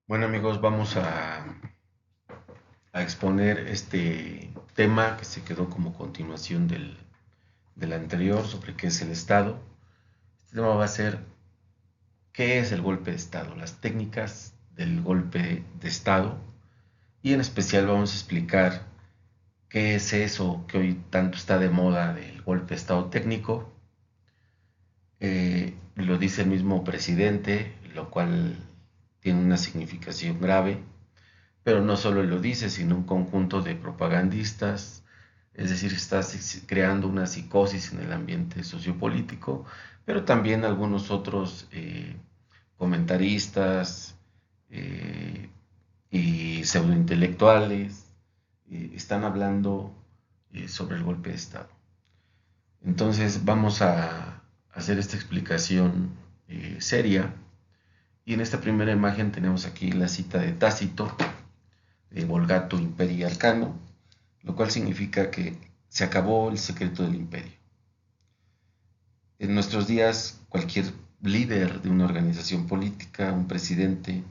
Bueno amigos, vamos a exponer este tema que se quedó como continuación del anterior sobre qué es el Estado. Este tema va a ser qué es el golpe de Estado, las técnicas del golpe de Estado y en especial vamos a explicar qué es eso que hoy tanto está de moda del golpe de Estado técnico. Lo dice el mismo presidente, lo cual tiene una significación grave. Pero no solo lo dice, sino un conjunto de propagandistas, es decir, está creando una psicosis en el ambiente sociopolítico, pero también algunos otros comentaristas eh, y pseudointelectuales están hablando sobre el golpe de Estado. Entonces vamos a hacer esta explicación seria y en esta primera imagen tenemos aquí la cita de Tácito, de Vulgata Imperii Arcano, lo cual significa que se acabó el secreto del imperio. En nuestros días, cualquier líder de una organización política, un presidente,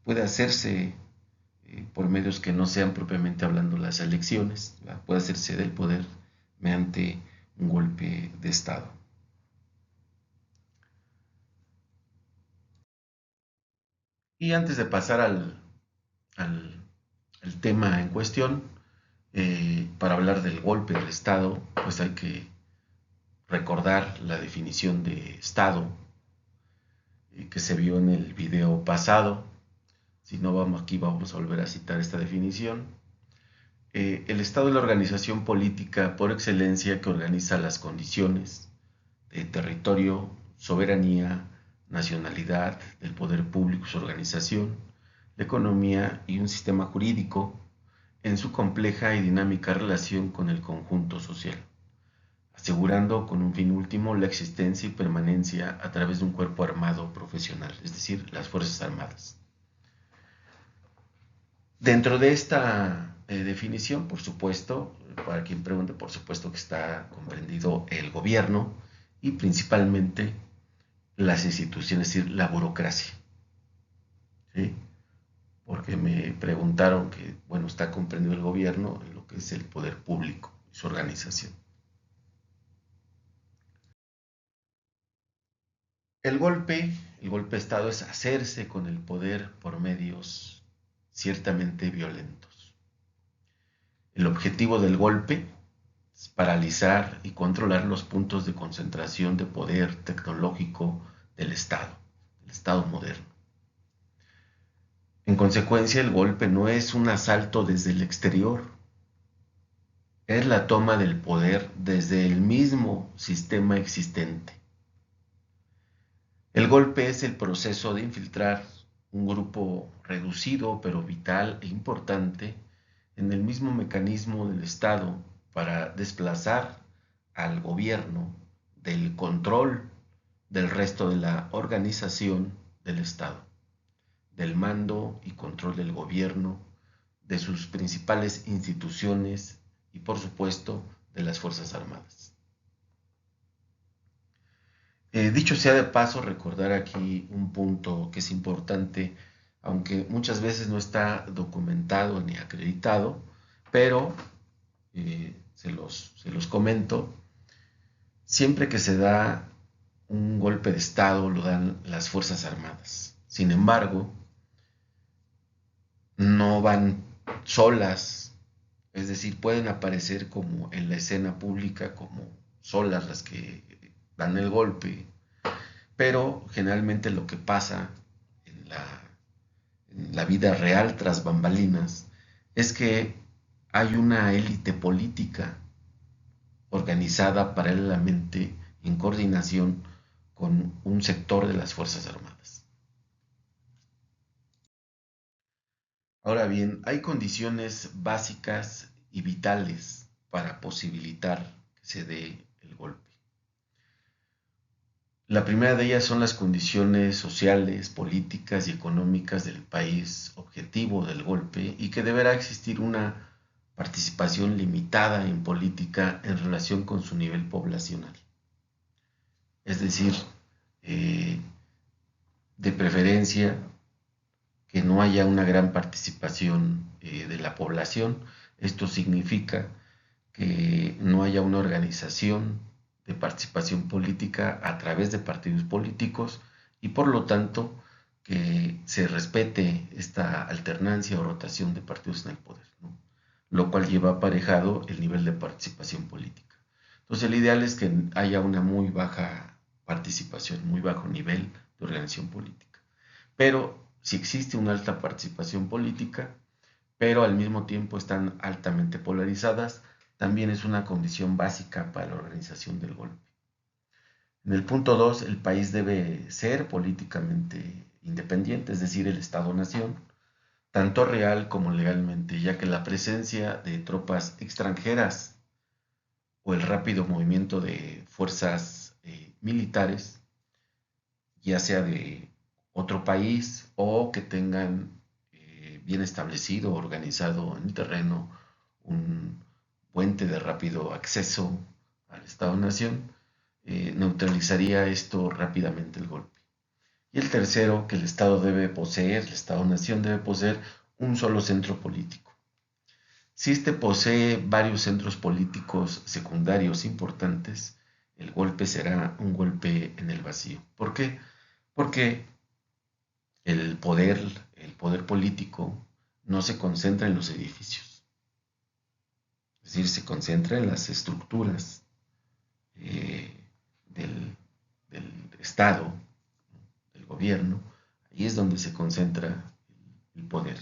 puede hacerse por medios que no sean propiamente hablando las elecciones, ¿verdad? Puede hacerse del poder mediante un golpe de Estado. Y antes de pasar al, al tema en cuestión, para hablar del golpe del Estado, pues hay que recordar la definición de Estado que se vio en el video pasado. Si no vamos aquí, vamos a volver a citar esta definición. El Estado es la organización política por excelencia que organiza las condiciones de territorio, soberanía, nacionalidad, del poder público, su organización, la economía y un sistema jurídico en su compleja y dinámica relación con el conjunto social, asegurando con un fin último la existencia y permanencia a través de un cuerpo armado profesional, es decir, las Fuerzas Armadas. Dentro de esta definición, por supuesto, para quien pregunte, por supuesto que está comprendido el gobierno y principalmente las instituciones, es decir, la burocracia. ¿Sí? Porque me preguntaron que, bueno, está comprendido el gobierno en lo que es el poder público y su organización. El golpe de Estado es hacerse con el poder por medios ciertamente violentos. El objetivo del golpe es paralizar y controlar los puntos de concentración de poder tecnológico del Estado moderno. En consecuencia, el golpe no es un asalto desde el exterior, es la toma del poder desde el mismo sistema existente. El golpe es el proceso de infiltrar un grupo reducido pero vital e importante en el mismo mecanismo del Estado para desplazar al gobierno del control del resto de la organización del Estado, del mando y control del gobierno, de sus principales instituciones y por supuesto de las Fuerzas Armadas. Dicho sea de paso, recordar aquí un punto que es importante, aunque muchas veces no está documentado ni acreditado, pero se los comento. Siempre que se da un golpe de Estado, lo dan las Fuerzas Armadas. Sin embargo, no van solas, es decir, pueden aparecer como en la escena pública como solas las que dan el golpe, pero generalmente lo que pasa en la vida real tras bambalinas es que hay una élite política organizada paralelamente en coordinación con un sector de las Fuerzas Armadas. Ahora bien, hay condiciones básicas y vitales para posibilitar que se dé el golpe. La primera de ellas son las condiciones sociales, políticas y económicas del país objetivo del golpe y que deberá existir una participación limitada en política en relación con su nivel poblacional. Es decir, eh, de preferencia que no haya una gran participación de la población. Esto significa que no haya una organización de participación política a través de partidos políticos y por lo tanto que se respete esta alternancia o rotación de partidos en el poder, ¿no? Lo cual lleva aparejado el nivel de participación política. Entonces el ideal es que haya una muy baja participación, muy bajo nivel de organización política. Pero si existe una alta participación política, pero al mismo tiempo están altamente polarizadas, también es una condición básica para la organización del golpe. En el punto 2, el país debe ser políticamente independiente, es decir, el Estado-nación, tanto real como legalmente, ya que la presencia de tropas extranjeras o el rápido movimiento de fuerzas militares, ya sea de otro país o que tengan bien establecido, organizado en el terreno, un puente de rápido acceso al Estado-Nación, neutralizaría esto rápidamente el golpe. Y el tercero, que el Estado debe poseer, el Estado-Nación debe poseer un solo centro político. Si este posee varios centros políticos secundarios importantes, el golpe será un golpe en el vacío. ¿Por qué? Porque el poder político no se concentra en los edificios, es decir, se concentra en las estructuras eh, del, del Estado, del gobierno. Ahí es donde se concentra el poder.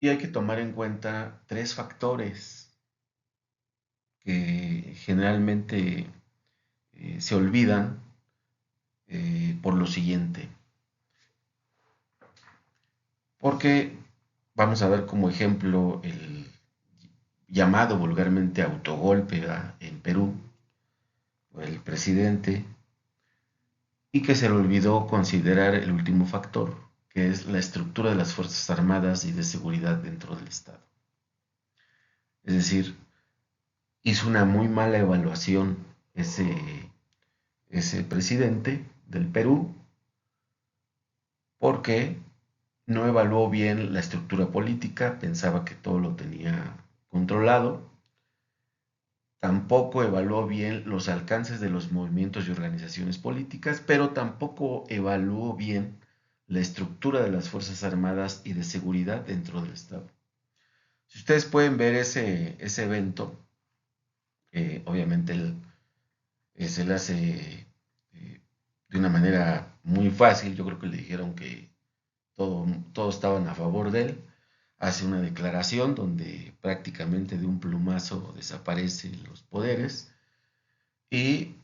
Y hay que tomar en cuenta tres factores que generalmente se olvidan por lo siguiente. Porque vamos a ver como ejemplo el llamado vulgarmente autogolpe en Perú, el presidente, y que se le olvidó considerar el último factor, que es la estructura de las Fuerzas Armadas y de seguridad dentro del Estado. Es decir, hizo una muy mala evaluación ese presidente del Perú porque no evaluó bien la estructura política, pensaba que todo lo tenía controlado. Tampoco evaluó bien los alcances de los movimientos y organizaciones políticas, pero tampoco evaluó bien la estructura de las Fuerzas Armadas y de seguridad dentro del Estado. Si ustedes pueden ver ese evento, obviamente se le hace de una manera muy fácil. Yo creo que le dijeron que todos estaban a favor de él. Hace una declaración donde prácticamente de un plumazo desaparecen los poderes y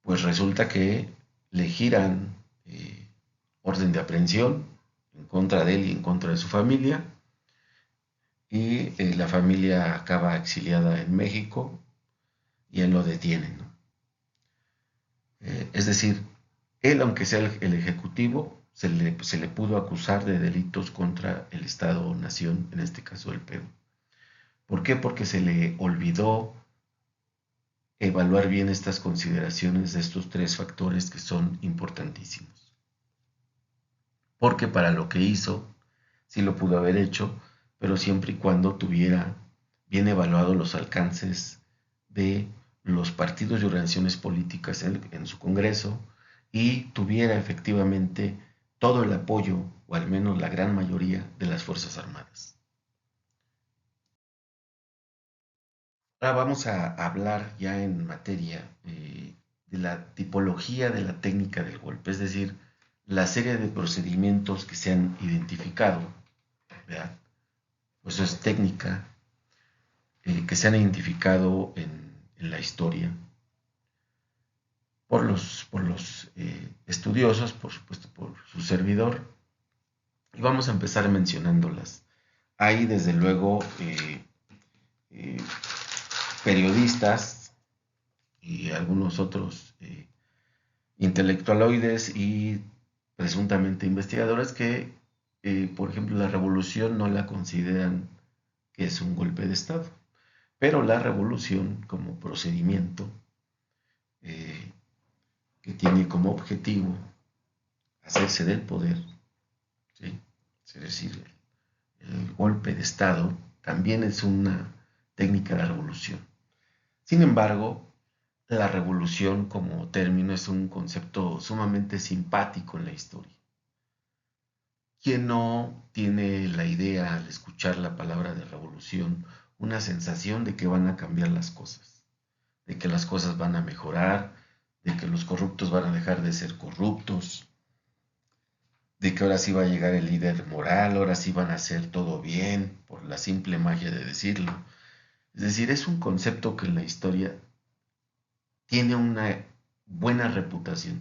pues resulta que le giran orden de aprehensión en contra de él y en contra de su familia y la familia acaba exiliada en México y él lo detienen, ¿no? Es decir, él, aunque sea el ejecutivo, se le pudo acusar de delitos contra el Estado-Nación, en este caso el Perú. ¿Por qué? Porque se le olvidó evaluar bien estas consideraciones de estos tres factores que son importantísimos. Porque para lo que hizo, sí lo pudo haber hecho, pero siempre y cuando tuviera bien evaluados los alcances de los partidos y organizaciones políticas en su Congreso y tuviera efectivamente todo el apoyo, o al menos la gran mayoría, de las Fuerzas Armadas. Ahora vamos a hablar ya en materia de la tipología de la técnica del golpe, es decir, la serie de procedimientos que se han identificado, ¿verdad? Pues eso es técnica, que se han identificado en la historia por los estudiosos, por supuesto por su servidor, y vamos a empezar mencionándolas. Hay desde luego eh, periodistas y algunos otros intelectualoides y presuntamente investigadores que, por ejemplo, la revolución no la consideran que es un golpe de Estado, pero la revolución como procedimiento eh, que tiene como objetivo hacerse del poder, ¿sí? Es decir, el golpe de Estado también es una técnica de revolución. Sin embargo, la revolución como término es un concepto sumamente simpático en la historia. ¿Quién no tiene la idea al escuchar la palabra de revolución, una sensación de que van a cambiar las cosas, de que las cosas van a mejorar, de que los corruptos van a dejar de ser corruptos, de que ahora sí va a llegar el líder moral, ahora sí van a hacer todo bien, por la simple magia de decirlo? Es decir, es un concepto que en la historia tiene una buena reputación.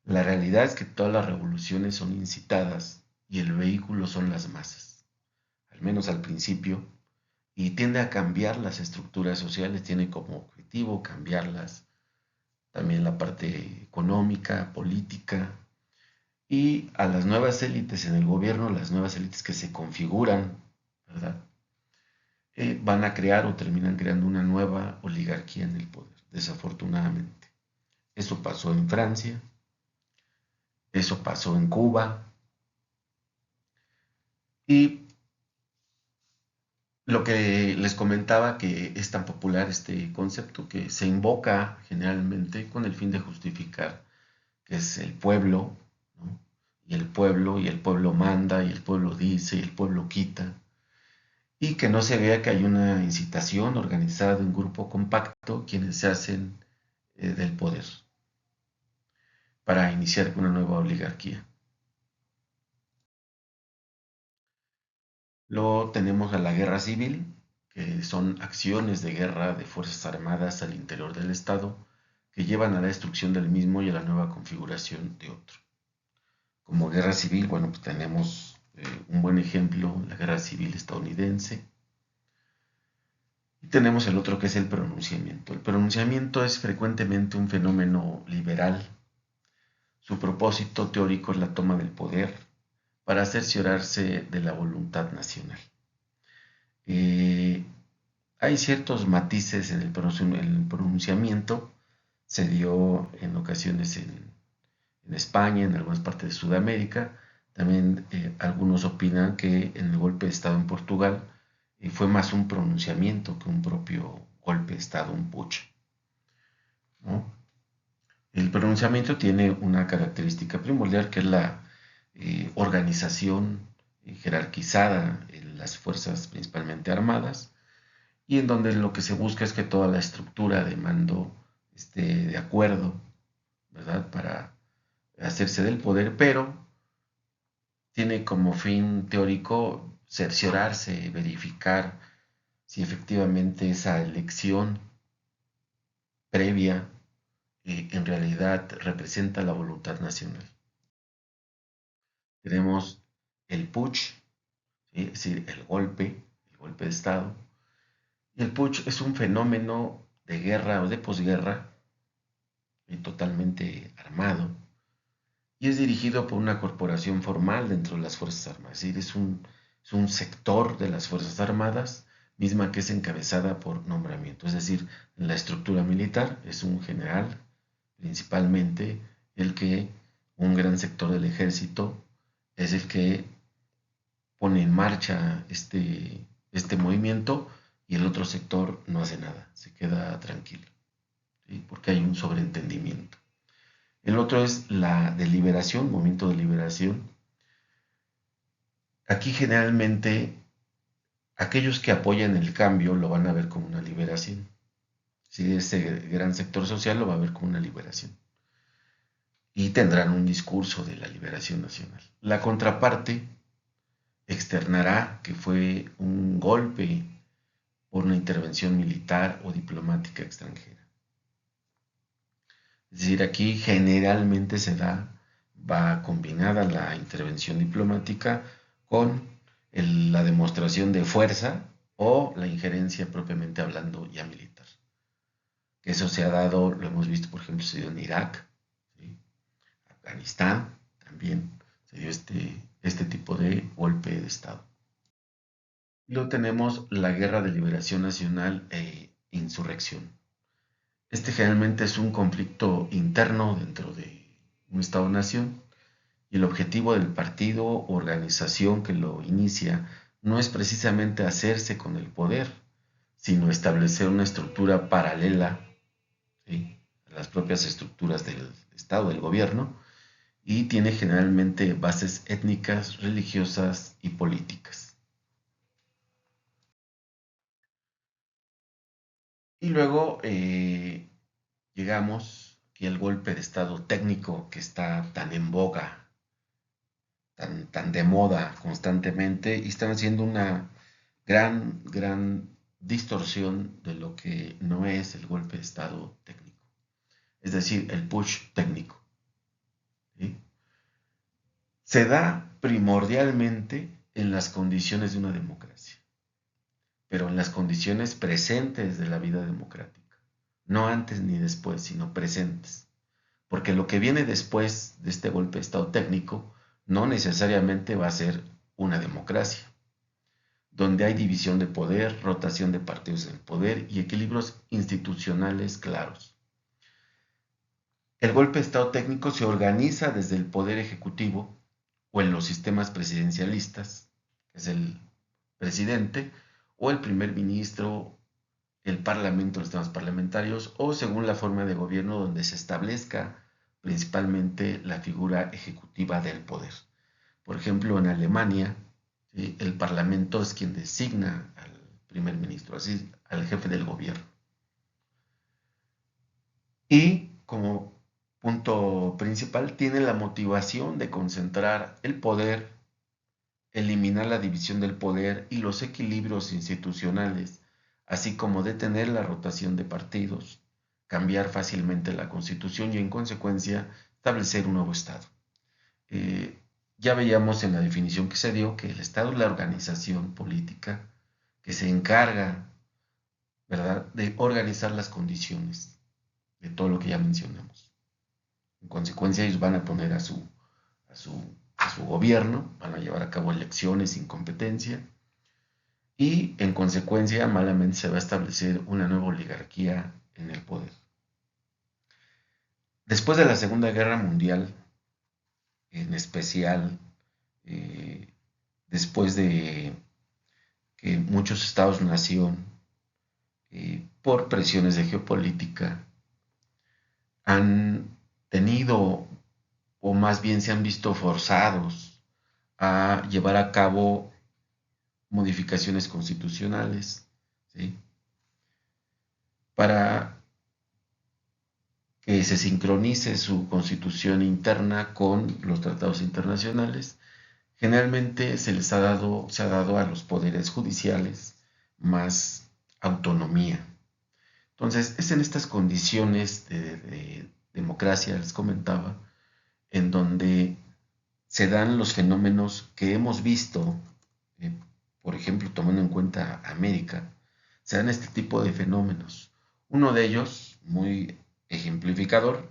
La realidad es que todas las revoluciones son incitadas y el vehículo son las masas, al menos al principio, y tiende a cambiar las estructuras sociales, tiene como objetivo cambiarlas, también la parte económica, política, y a las nuevas élites en el gobierno, las nuevas élites que se configuran, ¿verdad? Van a crear o terminan creando una nueva oligarquía en el poder, desafortunadamente. Eso pasó en Francia, eso pasó en Cuba, y lo que les comentaba, que es tan popular este concepto que se invoca generalmente con el fin de justificar que es el pueblo, ¿no? Y el pueblo manda, y el pueblo dice, y el pueblo quita, y que no se vea que hay una incitación organizada de un grupo compacto quienes se hacen del poder para iniciar una nueva oligarquía. Luego tenemos a la guerra civil, que son acciones de guerra de fuerzas armadas al interior del Estado que llevan a la destrucción del mismo y a la nueva configuración de otro. Como guerra civil, bueno, pues tenemos un buen ejemplo, la guerra civil estadounidense. Y tenemos el otro que es el pronunciamiento. El pronunciamiento es frecuentemente un fenómeno liberal. Su propósito teórico es la toma del poder para cerciorarse de la voluntad nacional. Eh, Hay ciertos matices en el pronunciamiento. Se dio en ocasiones en España, en algunas partes de Sudamérica. También algunos opinan que en el golpe de Estado en Portugal fue más un pronunciamiento que un propio golpe de Estado, un putsch, ¿no? El pronunciamiento tiene una característica primordial que es la organización jerarquizada en las fuerzas principalmente armadas, y en donde lo que se busca es que toda la estructura de mando esté de acuerdo, ¿verdad? Para hacerse del poder, pero tiene como fin teórico cerciorarse, verificar si efectivamente esa elección previa en realidad representa la voluntad nacional. Tenemos el putsch, ¿sí? Es decir, el golpe de Estado. Y el putsch es un fenómeno de guerra o de posguerra totalmente armado, y es dirigido por una corporación formal dentro de las Fuerzas Armadas. Es decir, es un sector de las Fuerzas Armadas, misma que es encabezada por nombramiento. Es decir, en la estructura militar es un general, principalmente el que un gran sector del ejército es el que pone en marcha este movimiento, y el otro sector no hace nada, se queda tranquilo, ¿sí? Porque hay un sobreentendimiento. El otro es la deliberación, movimiento de liberación. Aquí generalmente aquellos que apoyan el cambio lo van a ver como una liberación. Si ese gran sector social lo va a ver como una liberación. Y tendrán un discurso de la liberación nacional. La contraparte externará que fue un golpe por una intervención militar o diplomática extranjera. Es decir, aquí generalmente va combinada la intervención diplomática con la demostración de fuerza o la injerencia propiamente hablando ya militar. Que eso se ha dado, lo hemos visto, por ejemplo, se dio en Irak, ¿sí? Afganistán, también se dio este tipo de golpe de Estado. Luego tenemos la Guerra de Liberación Nacional e Insurrección. Este generalmente es un conflicto interno dentro de un Estado-nación y el objetivo del partido o organización que lo inicia no es precisamente hacerse con el poder, sino establecer una estructura paralela, ¿sí?, a las propias estructuras del Estado, del gobierno, y tiene generalmente bases étnicas, religiosas y políticas. Y luego llegamos aquí al golpe de Estado técnico que está tan en boga, tan de moda constantemente, y están haciendo una gran distorsión de lo que no es el golpe de Estado técnico, es decir, el push técnico, ¿sí? Se da primordialmente en las condiciones de una democracia, pero en las condiciones presentes de la vida democrática, no antes ni después, sino presentes, porque lo que viene después de este golpe de Estado técnico no necesariamente va a ser una democracia, donde hay división de poder, rotación de partidos en el poder y equilibrios institucionales claros. El golpe de Estado técnico se organiza desde el poder ejecutivo o en los sistemas presidencialistas, que es el presidente, o el primer ministro, el parlamento, los sistemas parlamentarios, o según la forma de gobierno donde se establezca principalmente la figura ejecutiva del poder. Por ejemplo, en Alemania, ¿sí?, el parlamento es quien designa al primer ministro, así al jefe del gobierno. Y como punto principal tiene la motivación de concentrar el poder, eliminar la división del poder y los equilibrios institucionales, así como detener la rotación de partidos, cambiar fácilmente la constitución y en consecuencia establecer un nuevo Estado. Eh, ya veíamos en la definición que se dio que el Estado es la organización política que se encarga, ¿verdad?, de organizar las condiciones de todo lo que ya mencionamos. En consecuencia, ellos van a poner a su, a su gobierno, van a llevar a cabo elecciones sin competencia y en consecuencia malamente se va a establecer una nueva oligarquía en el poder. Después de la Segunda Guerra Mundial, en especial eh, después de que muchos estados-nación, por presiones de geopolítica, han tenido, o más bien se han visto forzados a llevar a cabo modificaciones constitucionales, ¿sí?, para que se sincronice su constitución interna con los tratados internacionales. Generalmente se ha dado a los poderes judiciales más autonomía. Entonces, es en estas condiciones de democracia, les comentaba, en donde se dan los fenómenos que hemos visto, eh, por ejemplo, tomando en cuenta América, se dan este tipo de fenómenos. Uno de ellos, muy ejemplificador,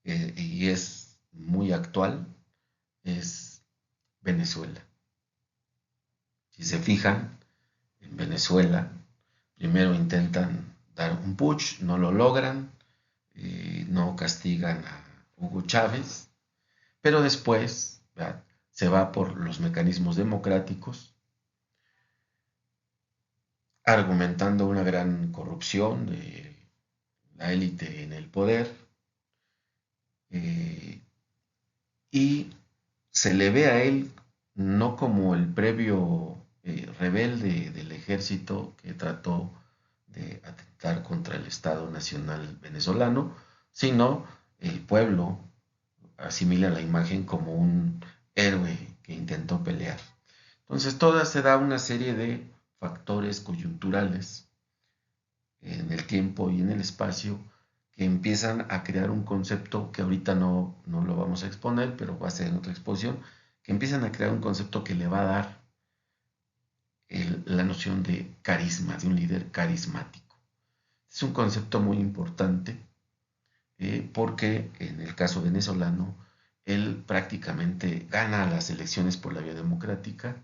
y es muy actual, es Venezuela. Si se fijan, en Venezuela, primero intentan dar un putsch, no lo logran, no castigan a Hugo Chávez, pero después, ¿verdad?, se va por los mecanismos democráticos, argumentando una gran corrupción de la élite en el poder, eh, y se le ve a él no como el previo rebelde del ejército que trató de atentar contra el Estado Nacional venezolano, sino el pueblo asimila la imagen como un héroe que intentó pelear. Entonces, toda se da una serie de factores coyunturales en el tiempo y en el espacio que empiezan a crear un concepto que ahorita no lo vamos a exponer, pero va a ser en otra exposición, que empiezan a crear un concepto que le va a dar la noción de carisma, de un líder carismático. Es un concepto muy importante porque en el caso venezolano, él prácticamente gana las elecciones por la vía democrática,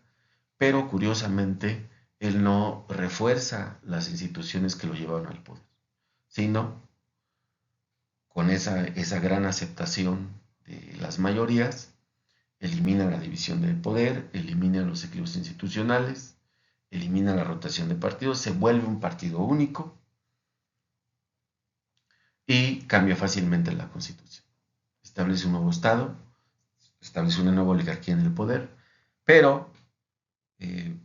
pero curiosamente él no refuerza las instituciones que lo llevaron al poder, sino con esa gran aceptación de las mayorías, elimina la división del poder, elimina los equilibrios institucionales, elimina la rotación de partidos, se vuelve un partido único y cambia fácilmente la Constitución. Establece un nuevo Estado, establece una nueva oligarquía en el poder, pero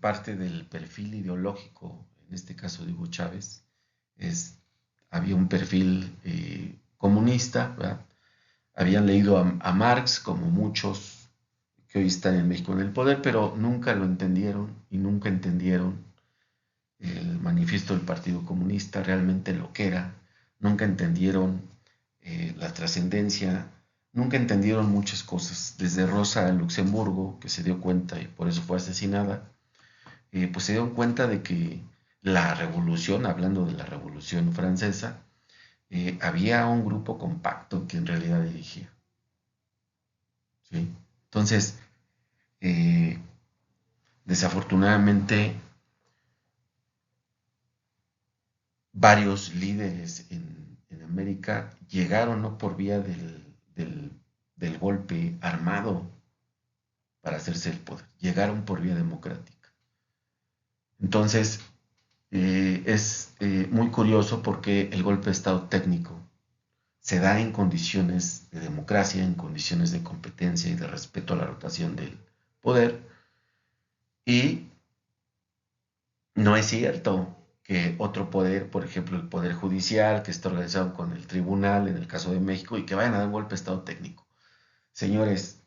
parte del perfil ideológico, en este caso de Hugo Chávez, había un perfil comunista, ¿verdad? Habían leído a Marx, como muchos que hoy están en México en el poder, pero nunca lo entendieron y nunca entendieron el manifiesto del Partido Comunista, realmente lo que era, nunca entendieron la trascendencia, nunca entendieron muchas cosas, desde Rosa Luxemburgo, que se dio cuenta y por eso fue asesinada, pues se dieron cuenta de que la revolución, hablando de la revolución francesa, había un grupo compacto que en realidad dirigía. ¿Sí? Entonces, desafortunadamente, varios líderes en América llegaron no por vía del golpe armado para hacerse el poder, llegaron por vía democrática. Entonces, es muy curioso porque el golpe de Estado técnico se da en condiciones de democracia, en condiciones de competencia y de respeto a la rotación del poder, y no es cierto que otro poder, por ejemplo el Poder Judicial, que está organizado con el Tribunal en el caso de México, y que vayan a dar un golpe de Estado técnico. Señores,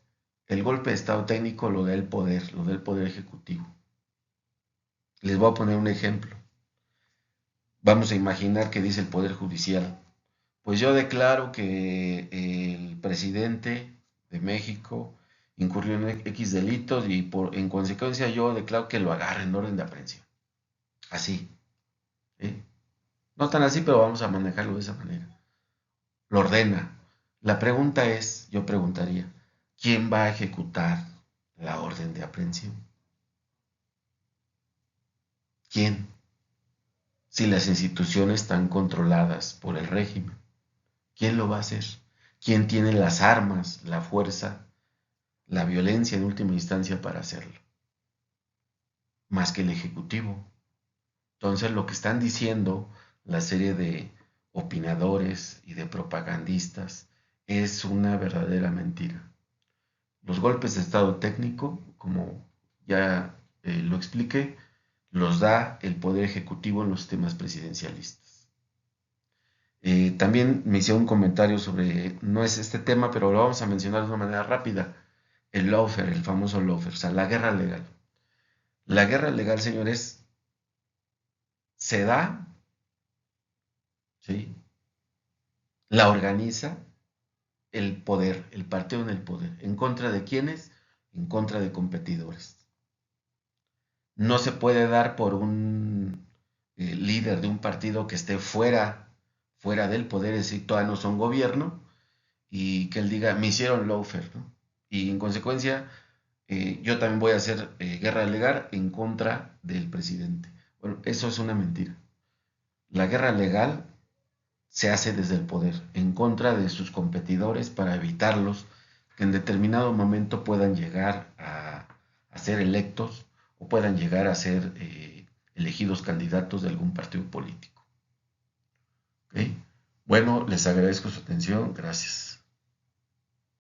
el golpe de Estado técnico lo da el poder, lo da el Poder Ejecutivo. Les voy a poner un ejemplo. Vamos a imaginar que dice el Poder Judicial: pues yo declaro que el presidente de México incurrió en X delitos y en consecuencia yo declaro que lo agarre en orden de aprehensión. Así. ¿Sí? No tan así, pero vamos a manejarlo de esa manera. Lo ordena. La pregunta es, yo preguntaría, ¿quién va a ejecutar la orden de aprehensión? ¿Quién? Si las instituciones están controladas por el régimen, ¿quién lo va a hacer? ¿Quién tiene las armas, la fuerza, la violencia en última instancia para hacerlo? Más que el Ejecutivo. Entonces lo que están diciendo la serie de opinadores y de propagandistas es una verdadera mentira. Los golpes de estado técnico, como ya lo expliqué, los da el Poder Ejecutivo en los temas presidencialistas. También me hicieron un comentario sobre, no es este tema, pero lo vamos a mencionar de una manera rápida, el lawfare, el famoso lawfare, o sea, la guerra legal. La guerra legal, señores, se da, ¿sí? La organiza el poder, el partido en el poder. ¿En contra de quiénes? En contra de competidores. No se puede dar por un líder de un partido que esté fuera del poder, es decir, todavía no son gobierno, y que él diga, me hicieron lawfare, ¿no? Y en consecuencia, yo también voy a hacer guerra legal en contra del presidente. Bueno, eso es una mentira. La guerra legal se hace desde el poder, en contra de sus competidores para evitarlos que en determinado momento puedan llegar a ser electos o puedan llegar a ser elegidos candidatos de algún partido político. ¿Okay? Bueno, les agradezco su atención. Gracias.